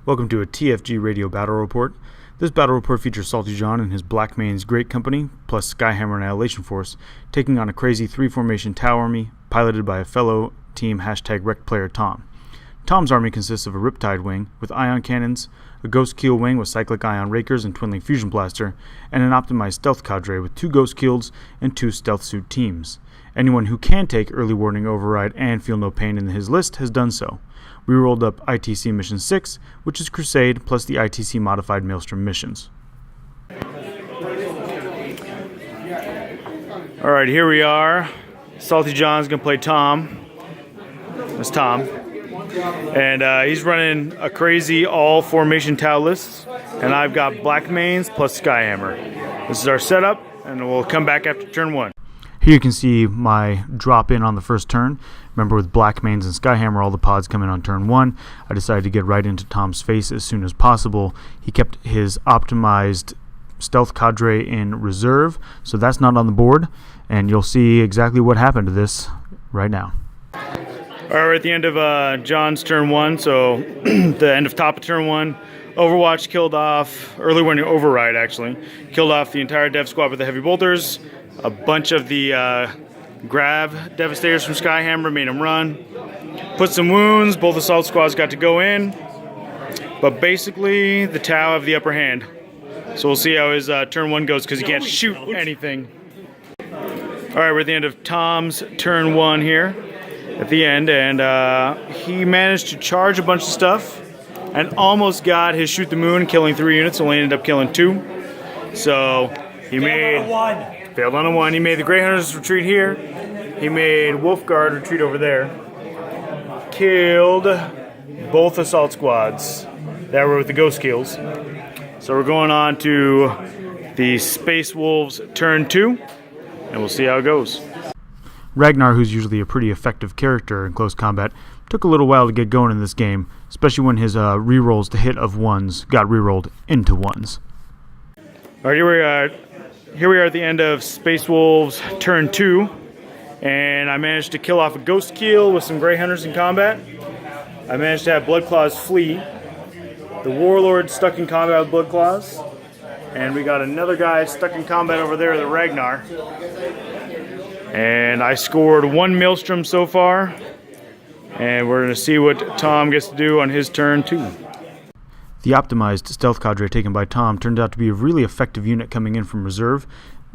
Welcome to a TFG Radio Battle Report. This battle report features SaltyJohn and his Blackmanes Great Company, plus Skyhammer and Annihilation Force, taking on a crazy 3-formation Tau army, piloted by a fellow team #wrecked player Tom. Tom's army consists of a Riptide wing with ion cannons, a Ghost Keel wing with cyclic ion rakers and twinling fusion blaster, and an optimized stealth cadre with 2 Ghost Keels and 2 stealth suit teams. Anyone who can take early warning override and feel no pain in his list has done so. We rolled up ITC Mission 6, which is Crusade, plus the ITC modified Maelstrom missions. Alright, here we are. SaltyJohn's going to play Tom. That's Tom. And he's running a crazy all-formation Tau list. And I've got Blackmanes plus Skyhammer. This is our setup, and we'll come back after turn 1. Here you can see my drop in on the first turn. Remember, with Blackmanes and Skyhammer, all the pods come in on turn 1. I decided to get right into Tom's face as soon as possible. He kept his optimized stealth cadre in reserve, so that's not on the board. And you'll see exactly what happened to this right now. Alright, we're at the end of John's turn 1, so the end of top of turn 1. Overwatch killed off, early warning override actually, killed off the entire dev squad with the heavy bolters. A bunch of the Grav Devastators from Skyhammer made him run. Put some wounds, both assault squads got to go in. But basically, the Tau have the upper hand. So we'll see how his turn 1 goes, because he can't shoot anything. Alright, we're at the end of Tom's turn 1 here. At the end, and he managed to charge a bunch of stuff. And almost got his shoot the moon, killing 3 units, only ended up killing 2. So he failed on a 1. He made the Grey Hunters retreat here. He made Wolfguard retreat over there. Killed both assault squads that were with the Ghost Keels. So we're going on to the Space Wolves turn 2, and we'll see how it goes. Ragnar, who's usually a pretty effective character in close combat, took a little while to get going in this game, especially when his rerolls to hit of 1s got rerolled into 1s. Alright, here we are at the end of Space Wolves turn 2, and I managed to kill off a Ghost Keel with some Grey Hunters in combat. I managed to have Bloodclaws flee. The Warlord stuck in combat with Bloodclaws, and we got another guy stuck in combat over there, the Ragnar. And I scored 1 Maelstrom so far, and we're going to see what Tom gets to do on his turn 2. The optimized stealth cadre taken by Tom turned out to be a really effective unit coming in from reserve,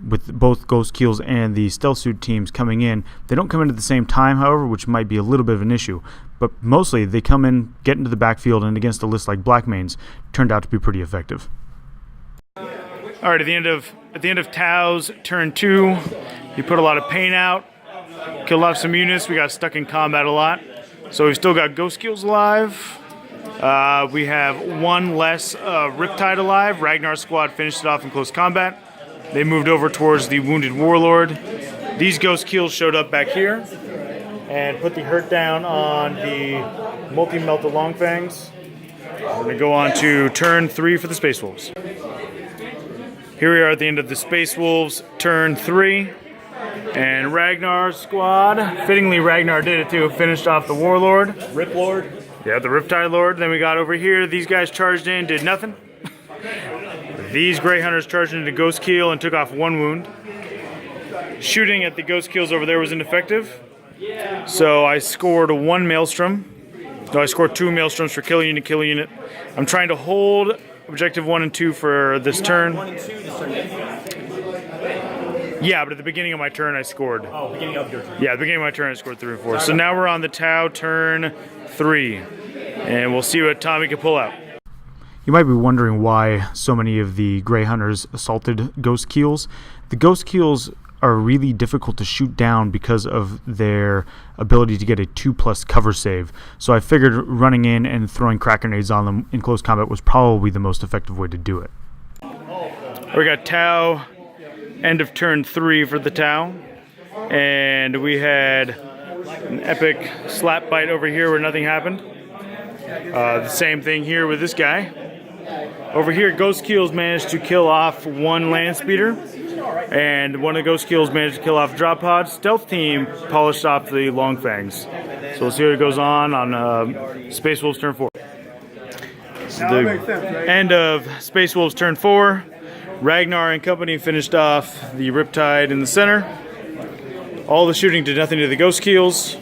with both Ghost Keels and the stealth suit teams coming in. They don't come in at the same time, however, which might be a little bit of an issue, but mostly they come in, get into the backfield, and against a list like Blackmanes, turned out to be pretty effective. Alright, at the end of Tau's turn 2, he put a lot of pain out, killed off some units. We got stuck in combat a lot, so we've still got Ghost Keels alive. We have 1 less Riptide alive. Ragnar's squad finished it off in close combat. They moved over towards the Wounded Warlord. These Ghost Keels showed up back here and put the hurt down on the multi-melted Longfangs. We're going to go on to turn 3 for the Space Wolves. Here we are at the end of the Space Wolves turn 3. And Ragnar's squad, fittingly Ragnar did it too, finished off the Warlord. Rip Lord. Yeah, the Riptide Lord. Then we got over here, these guys charged in, did nothing. These Grey Hunters charged into Ghost Keel and took off 1 wound. Shooting at the Ghost Keels over there was ineffective. So I scored 1 Maelstrom. No, I scored 2 Maelstroms for kill unit. I'm trying to hold objective 1 and 2 for this turn. 1 and 2 this turn. Yeah, but at the beginning of my turn I scored. Oh, beginning of your turn. Yeah, at the beginning of my turn I scored 3 and 4. So now we're on the Tau turn 3. And we'll see what Tommy can pull out. You might be wondering why so many of the Grey Hunters assaulted Ghost Keels. The Ghost Keels are really difficult to shoot down because of their ability to get a 2+ cover save. So I figured running in and throwing crack grenades on them in close combat was probably the most effective way to do it. We got Tau, end of turn 3 for the Tau. And we had an epic slap bite over here where nothing happened. The same thing here with this guy. Over here, Ghost Keels managed to kill off 1 land speeder, and 1 of the Ghost Keels managed to kill off drop pod. Stealth team polished off the Longfangs. So we'll see what goes on Space Wolves turn 4. This is the end of Space Wolves turn 4. Ragnar and company finished off the Riptide in the center. All the shooting did nothing to the Ghost Keels.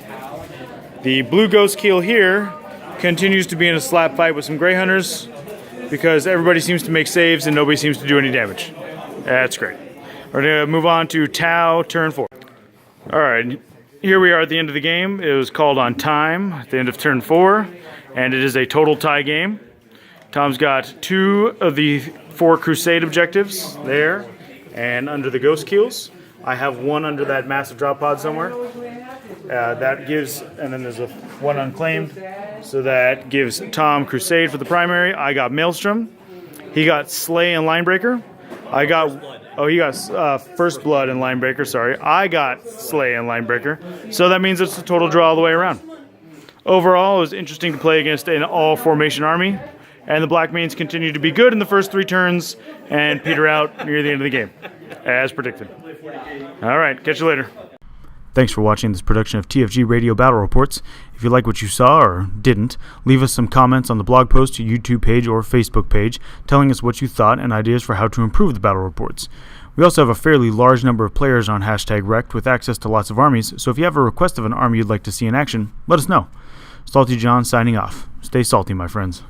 The blue Ghost Keel here continues to be in a slap fight with some Grey Hunters because everybody seems to make saves and nobody seems to do any damage. That's great. We're going to move on to Tau turn 4. Alright, here we are at the end of the game. It was called on time at the end of turn 4, and it is a total tie game. Tom's got 2 of the 4 Crusade objectives there and under the Ghost Keels. I have 1 under that massive drop pod somewhere. That gives, and then there's a 1 unclaimed. So that gives Tom Crusade for the primary. I got Maelstrom. He got Slay and Linebreaker. I got, he got First Blood and Linebreaker, sorry. I got Slay and Linebreaker. So that means it's a total draw all the way around. Overall, it was interesting to play against an all-formation army. And the Blackmanes continue to be good in the first 3 turns and peter out near the end of the game, as predicted. All right, catch you later. Thanks for watching this production of TFG Radio Battle Reports. If you like what you saw or didn't, leave us some comments on the blog post, YouTube page, or Facebook page telling us what you thought and ideas for how to improve the battle reports. We also have a fairly large number of players on #Wrecked with access to lots of armies, so if you have a request of an army you'd like to see in action, let us know. SaltyJohn signing off. Stay salty, my friends.